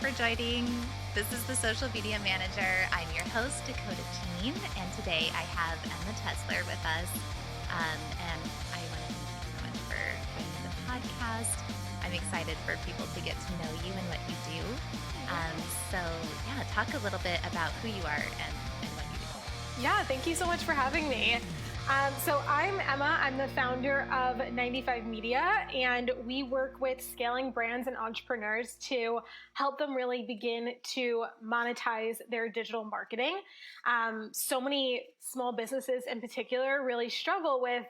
for joining. This is the Social Media Manager. I'm your host, Dakota Jean, and today I have Emma Tesler with us. And I want to thank you so much for joining the podcast. I'm excited for people to get to know you and what you do. Talk a little bit about who you are and what you do. Yeah, thank you so much for having me. So I'm Emma. I'm the founder of 95 Media, and we work with scaling brands and entrepreneurs to help them really begin to monetize their digital marketing. So many small businesses in particular really struggle with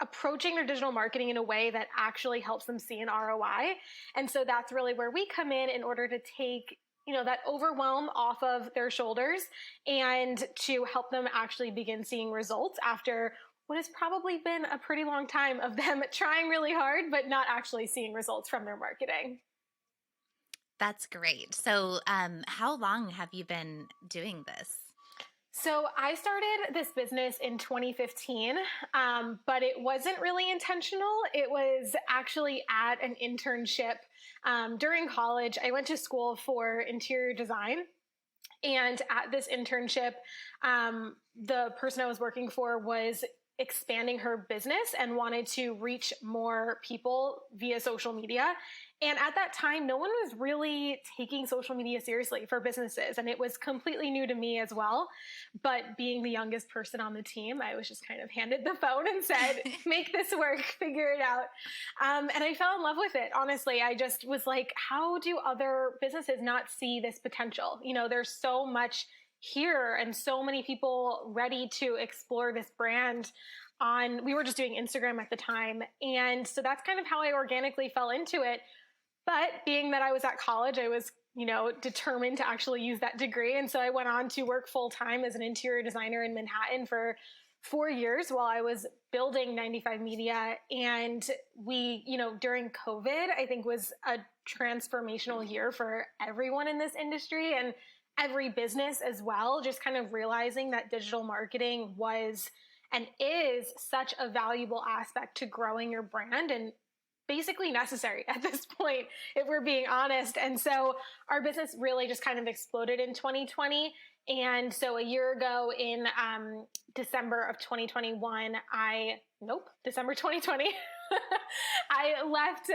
approaching their digital marketing in a way that actually helps them see an ROI. And so that's really where we come in order to take that overwhelm off of their shoulders and to help them actually begin seeing results after what has probably been a pretty long time of them trying really hard, but not actually seeing results from their marketing. That's great. So how long have you been doing this? So I started this business in 2015, but it wasn't really intentional. It was actually at an internship during college. I went to school for interior design. And at this internship, the person I was working for was expanding her business and wanted to reach more people via social media. And at that time, no one was really taking social media seriously for businesses. And it was completely new to me as well. But being the youngest person on the team, I was just kind of handed the phone and said, make this work, figure it out. And I fell in love with it. Honestly, I just was like, how do other businesses not see this potential? There's so much here and so many people ready to explore this brand we were just doing Instagram at the time. And so that's kind of how I organically fell into it. But being that I was at college, I was, determined to actually use that degree. And so I went on to work full time as an interior designer in Manhattan for 4 years while I was building 95 Media. And we, during COVID, I think was a transformational year for everyone in this industry and every business as well, just kind of realizing that digital marketing was and is such a valuable aspect to growing your brand and basically necessary at this point, if we're being honest. And so our business really just kind of exploded in 2020. And so a year ago in December of 2021, December 2020, I left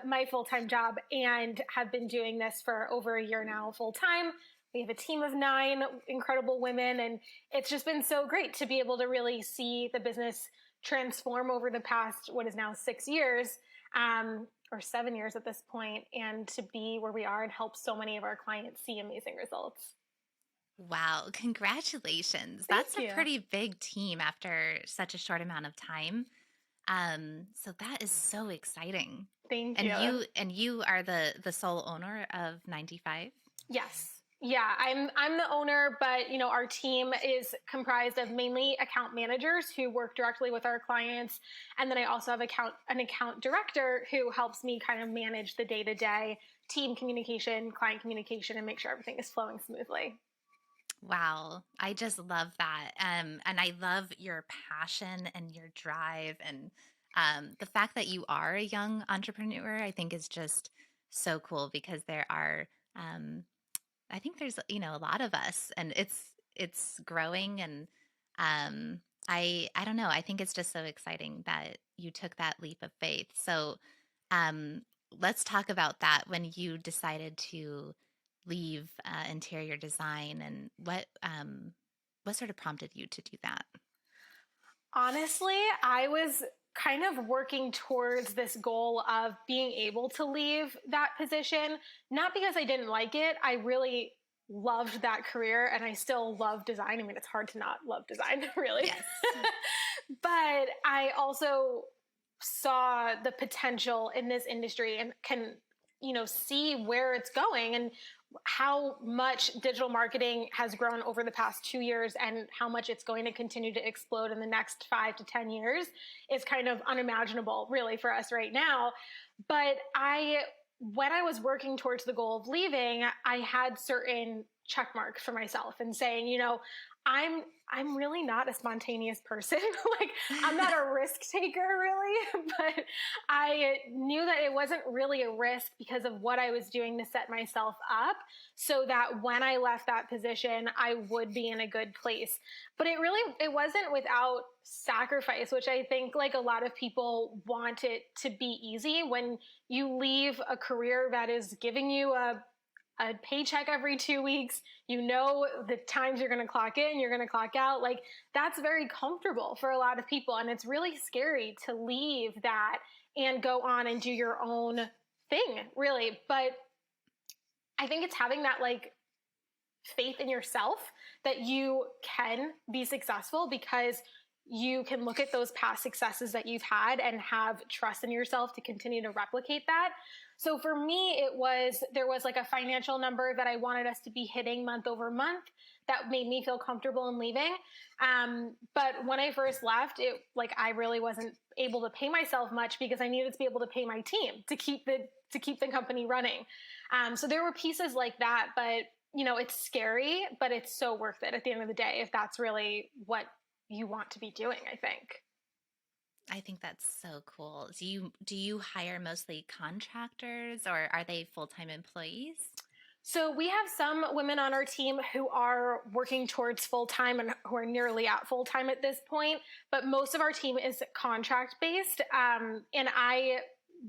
my full-time job and have been doing this for over a year now full-time. We have a team of 9 incredible women, and it's just been so great to be able to really see the business transform over the past, what is now 6 years, or 7 years at this point, and to be where we are and help so many of our clients see amazing results. Wow, congratulations. Thank That's you. a pretty big team after such a short amount of time. So that is so exciting. Thank you. And you are the sole owner of 95? Yes. Yeah, I'm the owner, but our team is comprised of mainly account managers who work directly with our clients, and then I also have an account director who helps me kind of manage the day-to-day team communication, client communication, and make sure everything is flowing smoothly. Wow, I just love that. And I love your passion and your drive, and the fact that you are a young entrepreneur, I think is just so cool because there are I think there's, a lot of us, and it's growing, and I don't know, I think it's just so exciting that you took that leap of faith. So let's talk about that when you decided to leave interior design, and what sort of prompted you to do that? Honestly, I was kind of working towards this goal of being able to leave that position, not because I didn't like it. I really loved that career and I still love design. I mean, it's hard to not love design, really. Yes. But I also saw the potential in this industry and can, see where it's going and how much digital marketing has grown over the past 2 years and how much it's going to continue to explode in the next 5 to 10 years is kind of unimaginable really for us right now. But when I was working towards the goal of leaving, I had certain check marks for myself and saying, I'm I'm really not a spontaneous person. Like, I'm not a risk taker really, but I knew that it wasn't really a risk because of what I was doing to set myself up so that when I left that position, I would be in a good place. But it wasn't without sacrifice, which I think like a lot of people want it to be easy. When you leave a career that is giving you a paycheck every 2 weeks, the times you're going to clock in, you're going to clock out. Like, that's very comfortable for a lot of people. And it's really scary to leave that and go on and do your own thing, really. But I think it's having that like faith in yourself that you can be successful, because you can look at those past successes that you've had and have trust in yourself to continue to replicate that. So for me, there was like a financial number that I wanted us to be hitting month over month that made me feel comfortable in leaving. But when I first left, I really wasn't able to pay myself much because I needed to be able to pay my team to keep the company running. So there were pieces like that, but it's scary, but it's so worth it at the end of the day if that's really what you want to be doing, I think. I think that's so cool. Do you hire mostly contractors or are they full-time employees? So we have some women on our team who are working towards full time and who are nearly at full time at this point, but most of our team is contract based. And I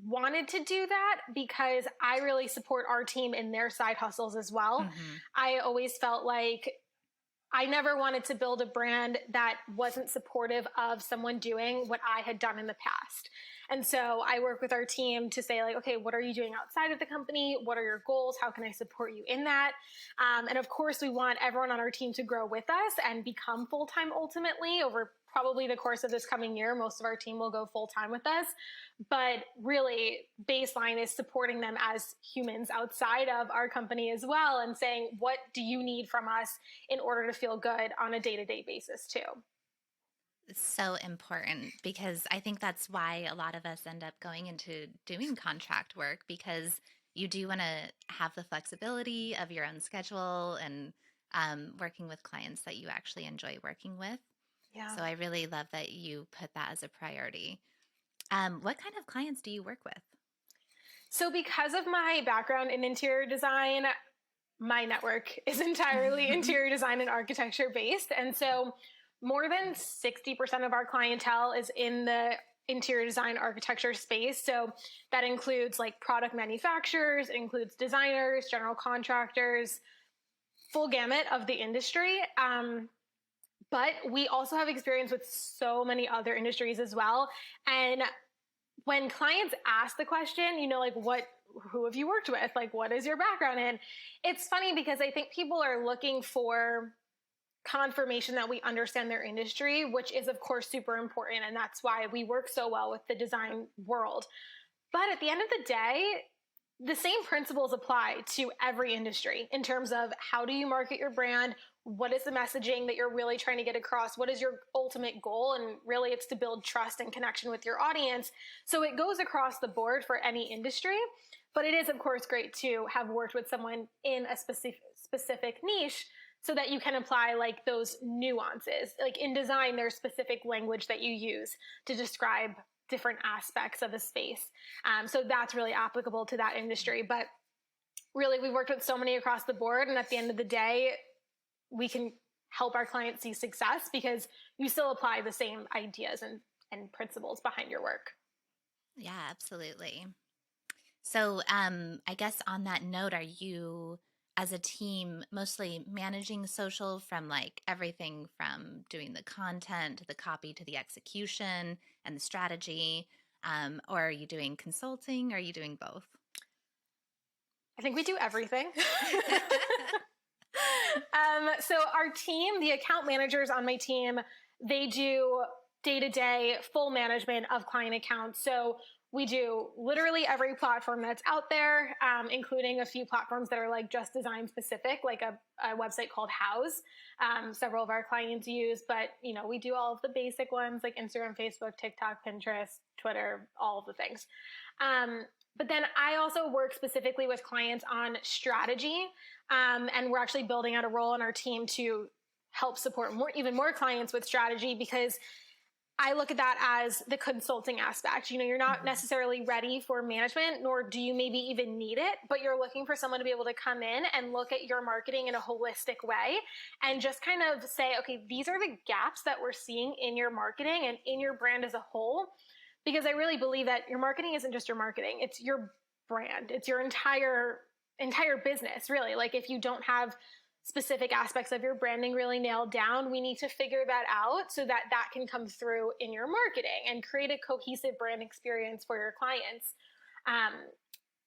wanted to do that because I really support our team in their side hustles as well. Hmm. I always felt like I never wanted to build a brand that wasn't supportive of someone doing what I had done in the past. And so I work with our team to say, like, okay, what are you doing outside of the company? What are your goals? How can I support you in that? And of course, we want everyone on our team to grow with us and become full time ultimately over probably the course of this coming year. Most of our team will go full time with us. But really, baseline is supporting them as humans outside of our company as well and saying, what do you need from us in order to feel good on a day to day basis, too? It's so important because I think that's why a lot of us end up going into doing contract work because you do want to have the flexibility of your own schedule and working with clients that you actually enjoy working with. Yeah. So I really love that you put that as a priority. What kind of clients do you work with? So, because of my background in interior design, my network is entirely interior design and architecture based. And so, more than 60% of our clientele is in the interior design architecture space. So, that includes like product manufacturers, it includes designers, general contractors, full gamut of the industry. But we also have experience with so many other industries as well. And when clients ask the question, like, who have you worked with? Like, what is your background in? It's funny because I think people are looking for confirmation that we understand their industry, which is, of course, super important. And that's why we work so well with the design world. But at the end of the day, the same principles apply to every industry in terms of how do you market your brand? What is the messaging that you're really trying to get across? What is your ultimate goal? And really, it's to build trust and connection with your audience. So it goes across the board for any industry. But it is, of course, great to have worked with someone in a specific niche so that you can apply like those nuances. Like in design, there's specific language that you use to describe different aspects of a space. So that's really applicable to that industry. But really, we've worked with so many across the board. And at the end of the day, we can help our clients see success because you still apply the same ideas and principles behind your work. Yeah, absolutely. So, I guess on that note, are you, as a team, mostly managing social from like everything from doing the content to the copy to the execution and the strategy? Or are you doing consulting? Or are you doing both? I think we do everything. So our team, the account managers on my team, they do day-to-day full management of client accounts. So we do literally every platform that's out there, including a few platforms that are like just design specific, like a website called House. Several of our clients use, but we do all of the basic ones like Instagram, Facebook, TikTok, Pinterest, Twitter, all of the things. But then I also work specifically with clients on strategy. And we're actually building out a role in our team to help support even more clients with strategy, because I look at that as the consulting aspect. You're not Mhm. necessarily ready for management, nor do you maybe even need it, but you're looking for someone to be able to come in and look at your marketing in a holistic way and just kind of say, okay, these are the gaps that we're seeing in your marketing and in your brand as a whole. Because I really believe that your marketing isn't just your marketing, it's your brand, it's your entire business, really. Like, if you don't have specific aspects of your branding really nailed down, we need to figure that out so that that can come through in your marketing and create a cohesive brand experience for your clients. Um,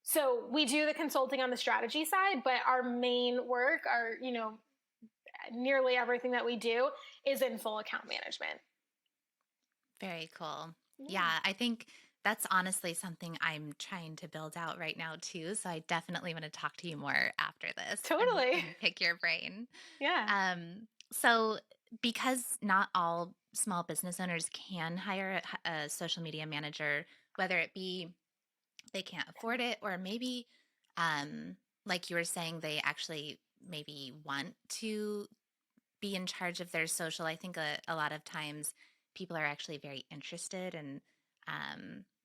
so we do the consulting on the strategy side, but our main work, nearly everything that we do is in full account management. Very cool. Yeah, Yeah, I think that's honestly something I'm trying to build out right now too. So I definitely want to talk to you more after this totally. and pick your brain. Yeah. So because not all small business owners can hire a social media manager, whether it be they can't afford it, or maybe um like you were saying, they actually maybe want to be in charge of their social. I think a lot of times people are actually very interested and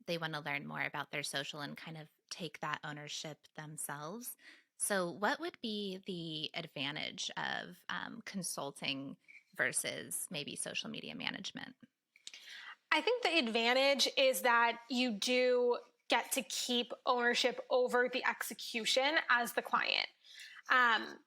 they want to learn more about their social and kind of take that ownership themselves. So, what would be the advantage of consulting versus maybe social media management? I think the advantage is that you do get to keep ownership over the execution as the client. Um,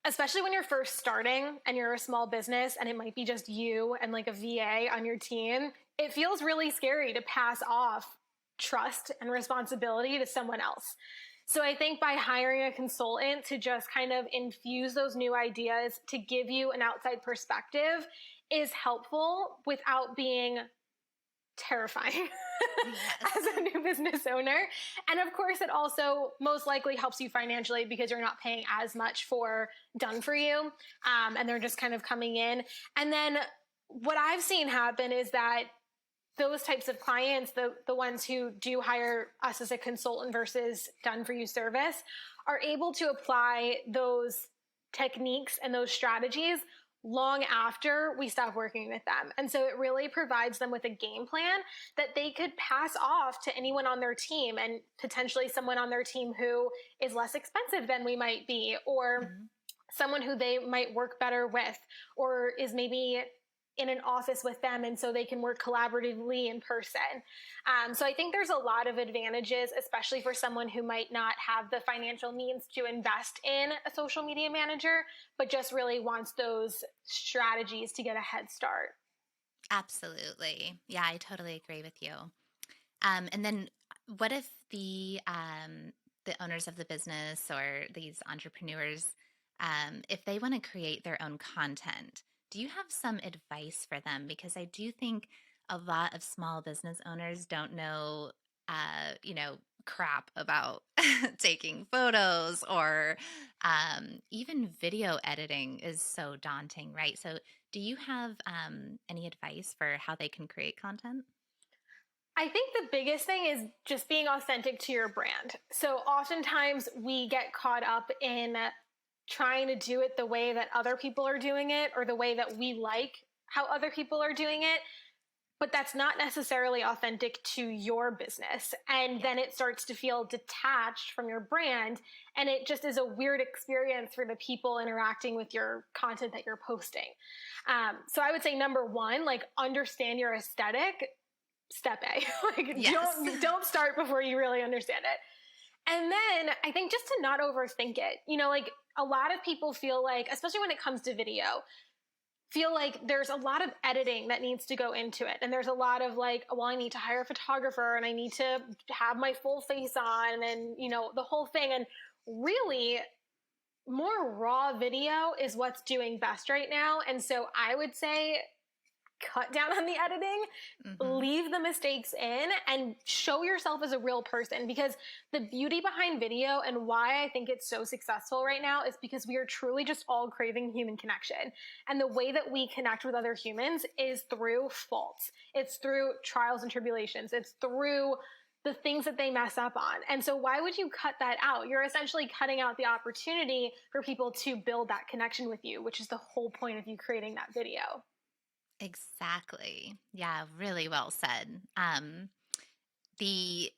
Especially when you're first starting and you're a small business and it might be just you and like a VA on your team, it feels really scary to pass off trust and responsibility to someone else. So I think by hiring a consultant to just kind of infuse those new ideas to give you an outside perspective is helpful without being terrifying Yes. as a new business owner. And of course, it also most likely helps you financially because you're not paying as much for done for you. And they're just kind of coming in. And then what I've seen happen is that those types of clients, the ones who do hire us as a consultant versus done for you service, are able to apply those techniques and those strategies long after we stop working with them. And so it really provides them with a game plan that they could pass off to anyone on their team, and potentially someone on their team who is less expensive than we might be, or Mhm. someone who they might work better with, or is maybe in an office with them, and so they can work collaboratively in person. So I think there's a lot of advantages, especially for someone who might not have the financial means to invest in a social media manager, but just really wants those strategies to get a head start. Absolutely. Yeah, I totally agree with you. And then what if the owners of the business or these entrepreneurs, if they want to create their own content, do you have some advice for them? Because I do think a lot of small business owners don't know, crap about taking photos, or even video editing is so daunting, right? So, do you have any advice for how they can create content? I think the biggest thing is just being authentic to your brand. So oftentimes we get caught up in trying to do it the way that other people are doing it, or the way that we like how other people are doing it, but that's not necessarily authentic to your business. And Yeah. then it starts to feel detached from your brand. And it just is a weird experience for the people interacting with your content that you're posting. So I would say number one, like, understand your aesthetic. Step A. Like, Yes. don't start before you really understand it. And then I think just to not overthink it. Like, a lot of people feel like, especially when it comes to video, feel like there's a lot of editing that needs to go into it. And there's a lot of like, well, I need to hire a photographer and I need to have my full face on, and, the whole thing. And really, more raw video is what's doing best right now. And so I would say cut down on the editing, Hmm. leave the mistakes in, and show yourself as a real person. Because the beauty behind video and why I think it's so successful right now is because we are truly just all craving human connection. And the way that we connect with other humans is through faults, it's through trials and tribulations, it's through the things that they mess up on. And so why would you cut that out? You're essentially cutting out the opportunity for people to build that connection with you, which is the whole point of you creating that video. Exactly. Yeah, really well said. The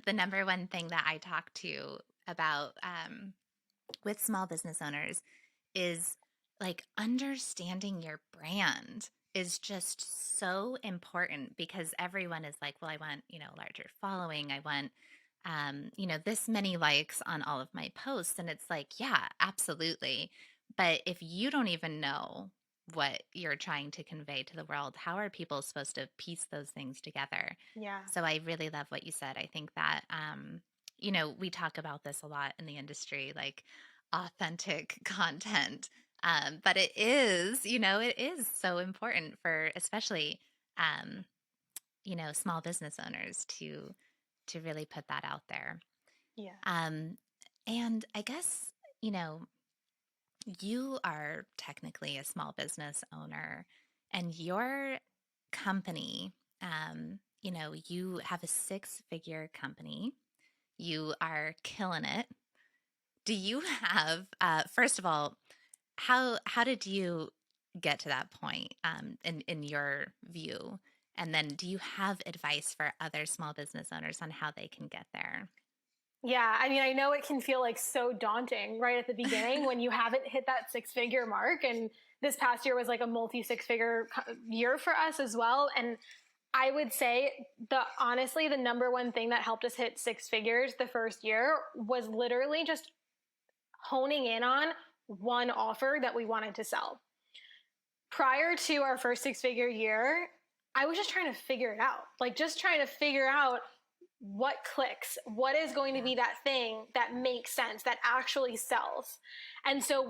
the number one thing that I talk to about with small business owners is like understanding your brand is just so important because everyone is like, well, I want, larger following. I want, this many likes on all of my posts. And it's like, yeah, absolutely. But if you don't even know what you're trying to convey to the world, how are people supposed to piece those things together? Yeah. So I really love what you said. I think that, we talk about this a lot in the industry, like authentic content. But it is so important for especially, um, small business owners to really put that out there. Yeah. Um, and I guess, you know, you are technically a small business owner and your company, you have a six-figure company. You are killing it. Do you have, first of all, how did you get to that point, in your view? And then do you have advice for other small business owners on how they can get there? Yeah, I mean, I know it can feel like so daunting right at the beginning when you haven't hit that six figure mark. And this past year was like a multi six figure year for us as well. And I would say the number one thing that helped us hit six figures the first year was literally just honing in on one offer that we wanted to sell. Prior to our first six figure year, I was just trying to figure it out. Like just trying to figure out what clicks, what is going to Yeah. be that thing that makes sense, that actually sells. And so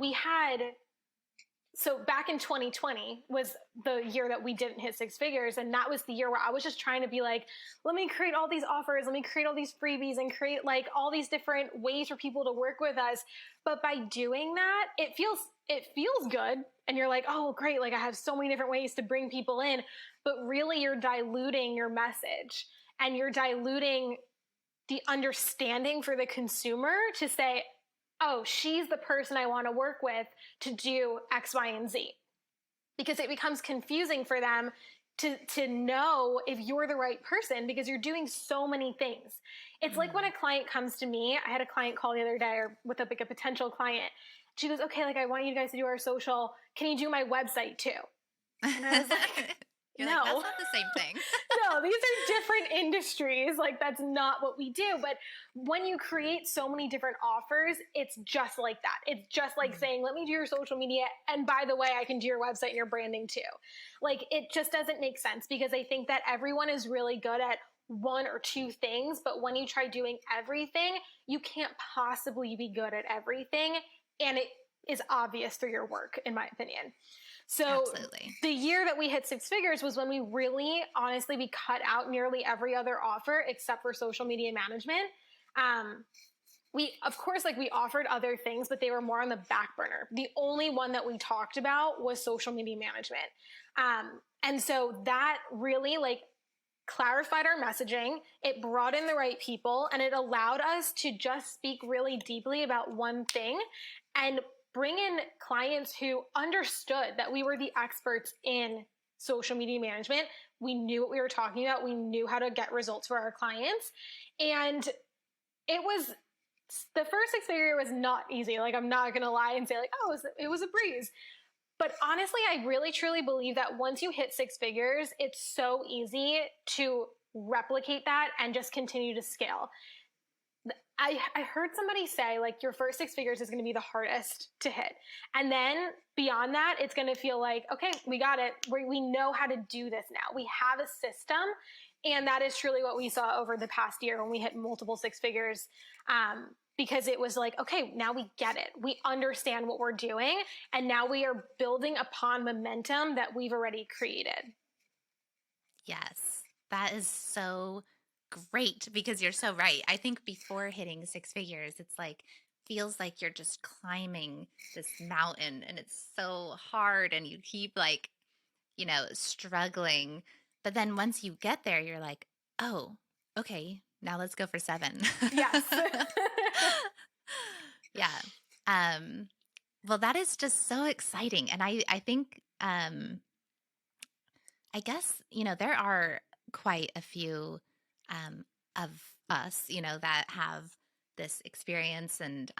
back in 2020 was the year that we didn't hit six figures. And that was the year where I was just trying to be like, let me create all these offers, let me create all these freebies and create like all these different ways for people to work with us. But by doing that, it feels good. And you're like, oh, great. Like I have so many different ways to bring people in. But really, you're diluting your message and you're diluting the understanding for the consumer to say, oh, she's the person I want to work with to do X, Y, and Z. Because it becomes confusing for them to know if you're the right person because you're doing so many things. It's like when Mhm. a client comes to me. I had a client call the other day or with a potential client. She goes, okay, like I want you guys to do our social. Can you do my website too? And I was like, You're like, no. that's not the same thing. No, these are different industries. Like that's not what we do. But when you create so many different offers, it's just like that. It's just like Mm. saying, let me do your social media. And by the way, I can do your website and your branding too. Like it just doesn't make sense because I think that everyone is really good at one or two things. But when you try doing everything, you can't possibly be good at everything. And it is obvious through your work, in my opinion. So Absolutely. the year that we hit six figures was when we really, honestly, we cut out nearly every other offer except for social media management. Um, we, of course, like we offered other things, but they were more on the back burner. The only one that we talked about was social media management. And so that really like clarified our messaging, it brought in the right people, and it allowed us to just speak really deeply about one thing and bring in clients who understood that we were the experts in social media management. We knew what we were talking about, we knew how to get results for our clients. And it was the first six figure was not easy. Like, I'm not going to lie and say, like, oh, it was a breeze. But honestly, I really truly believe that once you hit six figures, it's so easy to replicate that and just continue to scale. I heard somebody say, like, your first six figures is going to be the hardest to hit. And then beyond that, it's going to feel like, okay, we got it. We know how to do this now. We have a system. And that is truly what we saw over the past year when we hit multiple six figures. Because it was like, okay, now we get it. We understand what we're doing. And now we are building upon momentum that we've already created. Yes, that is so great because you're so right. I think before hitting six figures, it's like feels like you're just climbing this mountain and it's so hard and you keep like, struggling. But then once you get there, you're like, oh, okay. Now let's go for 7. Yes. Yeah. Um, well, that is just so exciting, and I think, I guess, there are quite a few, of us, that have this experience and,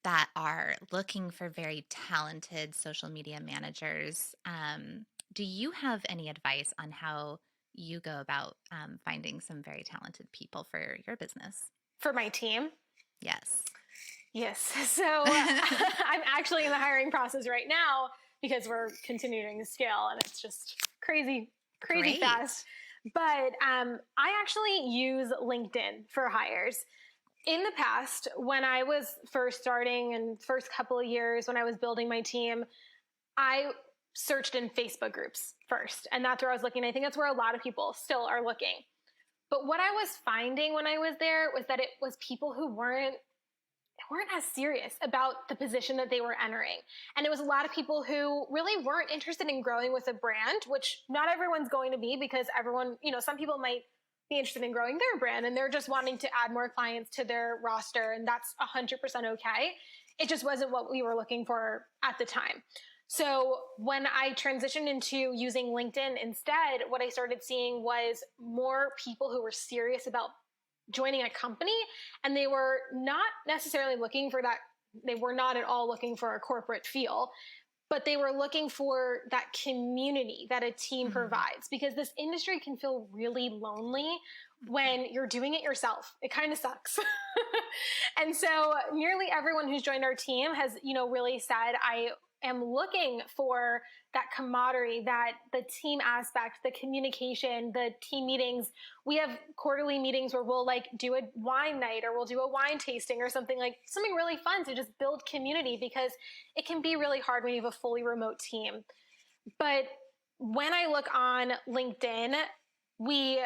that are looking for very talented social media managers. Do you have any advice on how you go about finding some very talented people for your business? For my team. Yes. Yes. So I'm actually in the hiring process right now because we're continuing to scale and it's just crazy, crazy fast. Great. But I actually use LinkedIn for hires. In the past, when I was first starting and first couple of years when I was building my team, I searched in Facebook groups first. And that's where I was looking. I think that's where a lot of people still are looking. But what I was finding when I was there was that it was people who weren't as serious about the position that they were entering. And it was a lot of people who really weren't interested in growing with a brand, which not everyone's going to be because everyone, some people might be interested in growing their brand and they're just wanting to add more clients to their roster. And that's 100% okay. It just wasn't what we were looking for at the time. So when I transitioned into using LinkedIn instead, what I started seeing was more people who were serious about joining a company and they were not necessarily looking for that. They were not at all looking for a corporate feel, but they were looking for that community that a team Mhm. provides because this industry can feel really lonely when you're doing it yourself. It kind of sucks. And so nearly everyone who's joined our team has, really said, I am looking for that camaraderie, that the team aspect, the communication, the team meetings. We have quarterly meetings where we'll like do a wine night or we'll do a wine tasting or something really fun to just build community because it can be really hard when you have a fully remote team. But when I look on LinkedIn, we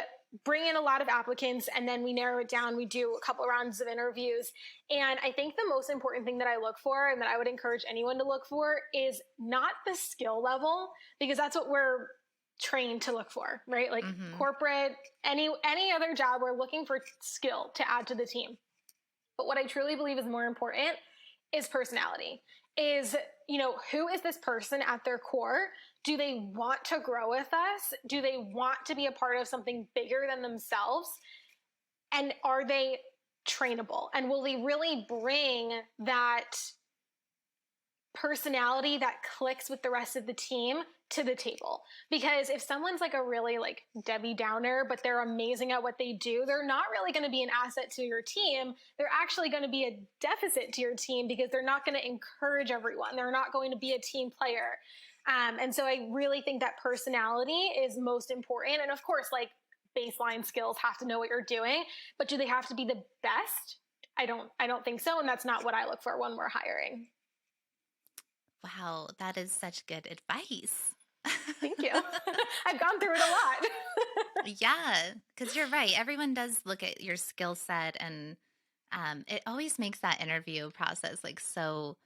bring in a lot of applicants and then we narrow it down. We do a couple rounds of interviews. And I think the most important thing that I look for and that I would encourage anyone to look for is not the skill level, because that's what we're trained to look for, right? Like Mhm. corporate, any other job, we're looking for skill to add to the team. But what I truly believe is more important is personality. Is, who is this person at their core? Do they want to grow with us? Do they want to be a part of something bigger than themselves? And are they trainable? And will they really bring that personality that clicks with the rest of the team to the table? Because if someone's like a really like Debbie Downer but they're amazing at what they do, they're not really going to be an asset to your team. They're actually going to be a deficit to your team because they're not going to encourage everyone. They're not going to be a team player. And so I really think that personality is most important. And of course, like baseline skills have to know what you're doing, but do they have to be the best? I don't think so. And that's not what I look for when we're hiring. Wow, that is such good advice. Thank you. I've gone through it a lot. Yeah, because you're right. Everyone does look at your skill set, and it always makes that interview process like so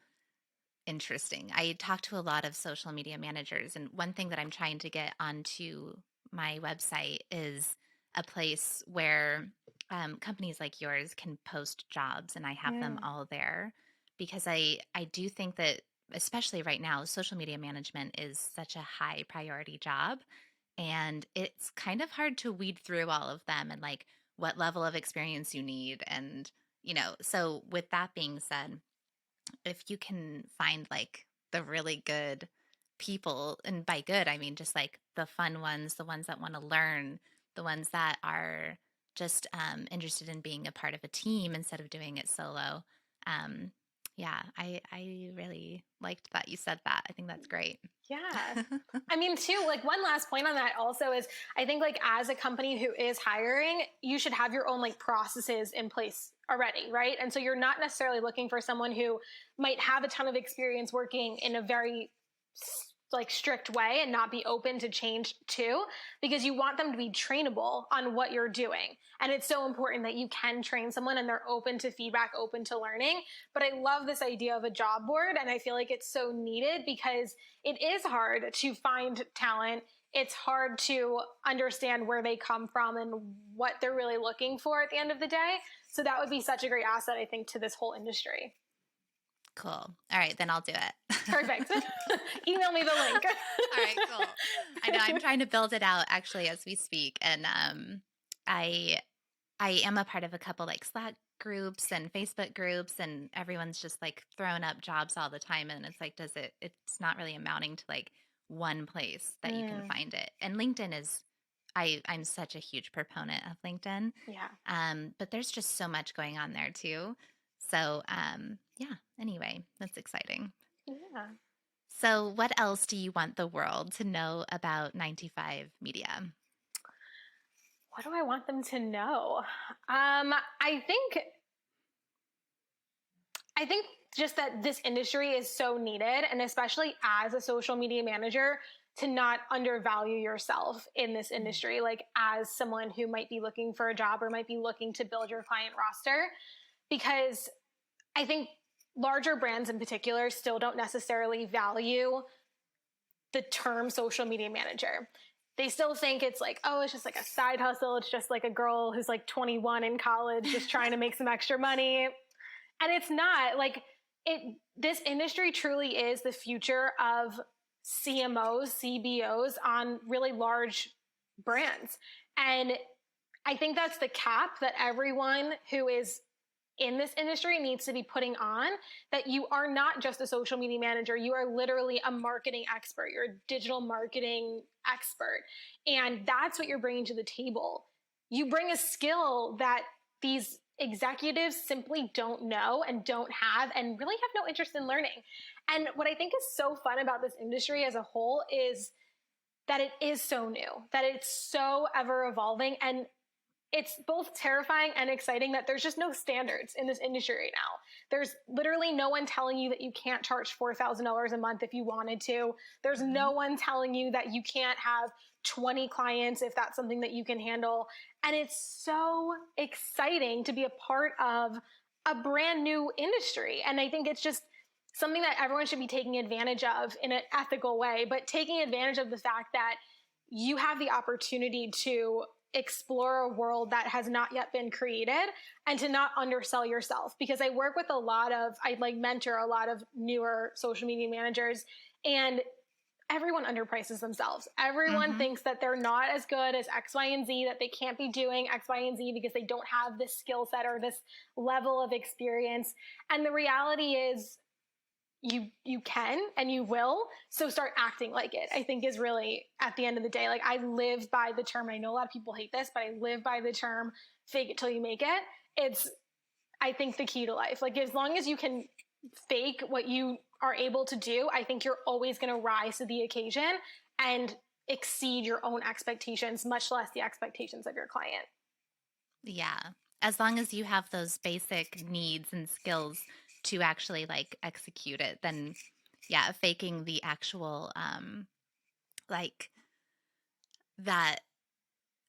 interesting. I talk to a lot of social media managers, and one thing that I'm trying to get onto my website is a place where companies like yours can post jobs, and I have them Mm. all there because I do think that especially right now, social media management is such a high priority job, and it's kind of hard to weed through all of them and like what level of experience you need, and so with that being said, if you can find like the really good people, and by good I mean just like the fun ones, the ones that want to learn, the ones that are just interested in being a part of a team instead of doing it solo. um, yeah, I really liked that you said that. I think that's great. Yeah. I mean, too, like one last point on that also is I think like as a company who is hiring, you should have your own like processes in place already, right? And so you're not necessarily looking for someone who might have a ton of experience working in a very like strict way and not be open to change too, because you want them to be trainable on what you're doing. And it's so important that you can train someone and they're open to feedback, open to learning. But I love this idea of a job board and I feel like it's so needed because it is hard to find talent it's hard to understand where they come from and what they're really looking for at the end of the day. So that would be such a great asset, I think, to this whole industry. Cool. All right, then I'll do it. Perfect. Email me the link. All right, cool. I know I'm trying to build it out actually as we speak, and I I am a part of a couple like Slack groups and Facebook groups, and everyone's just like throwing up jobs all the time, and it's like, it's not really amounting to like one place that you can Mm, find it. And LinkedIn is, I'm such a huge proponent of LinkedIn, yeah. but there's just so much going on there too. So yeah. Anyway, that's exciting. Yeah. So, what else do you want the world to know about 95 Media? What do I want them to know? I think I think just that this industry is so needed, and especially as a social media manager, to not undervalue yourself in this Mm. industry, like as someone who might be looking for a job or might be looking to build your client roster. Because I think larger brands in particular still don't necessarily value the term social media manager. They still think it's like, oh, it's just like a side hustle. It's just like a girl who's like 21 in college just trying to make some extra money. And it's not like this industry truly is the future of CMOs, CBOs on really large brands. And I think that's the cap that everyone who is in this industry needs to be putting on, that you are not just a social media manager. You are literally a marketing expert. You're a digital marketing expert. And that's what you're bringing to the table. You bring a skill that these executives simply don't know and don't have and really have no interest in learning. And what I think is so fun about this industry as a whole is that it is so new, that it's so ever evolving. And it's both terrifying and exciting that there's just no standards in this industry right now. There's literally no one telling you that you can't charge $4,000 a month if you wanted to. There's Mhm. no one telling you that you can't have 20 clients if that's something that you can handle. And it's so exciting to be a part of a brand new industry. And I think it's just something that everyone should be taking advantage of in an ethical way, but taking advantage of the fact that you have the opportunity to explore a world that has not yet been created and to not undersell yourself. Because I work with I like mentor a lot of newer social media managers, and everyone underprices themselves. Everyone Mhm. thinks that they're not as good as X, Y, and Z, that they can't be doing X, Y, and Z because they don't have this skill set or this level of experience. And the reality is, you can and you will, so start acting like it. I think is really, at the end of the day, like, I live by the term, I know a lot of people hate this, but I live by the term fake it till you make it. It's, I think, the key to life. Like, as long as you can fake what you are able to do, I think you're always going to rise to the occasion and exceed your own expectations, much less the expectations of your client. Yeah. As long as you have those basic needs and skills to actually like execute it, then yeah, faking the actual like that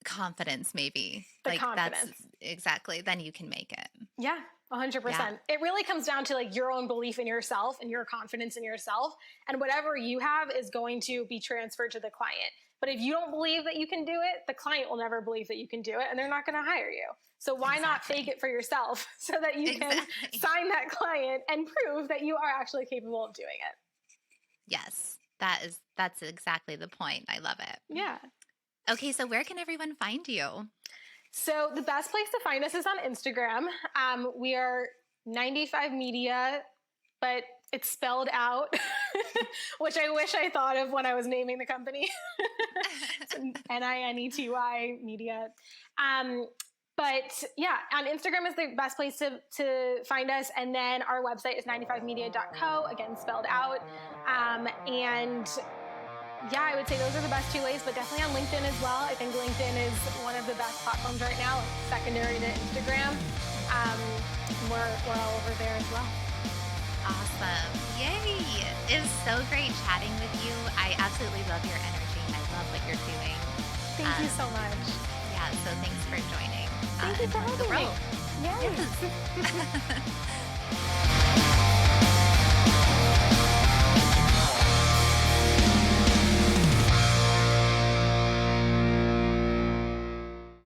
confidence maybe. The Like that's confidence. exactly, then you can make it. Yeah, Yeah. 100%. It really comes down to like your own belief in yourself and your confidence in yourself. And whatever you have is going to be transferred to the client. But if you don't believe that you can do it, the client will never believe that you can do it, and they're not going to hire you. So why not fake Exactly. it for yourself so that you can Exactly. sign that client and prove that you are actually capable of doing it? Yes. That's exactly the point. I love it. Yeah. Okay, so where can everyone find you? So the best place to find us is on Instagram. We are 95 Media, but it's spelled out, which I wish I thought of when I was naming the company. It's Ninety Media. But yeah, on Instagram is the best place to find us. And then our website is 95media.co, again, spelled out. And yeah, I would say those are the best two ways, but definitely on LinkedIn as well. I think LinkedIn is one of the best platforms right now, secondary to Instagram. Um, we're all over there as well. Awesome. Yay. It was so great chatting with you. I absolutely love your energy and I love what you're doing. Thank you so much. Yeah, so thanks for joining Thank you and for joining the having me. world. Yes. Yes.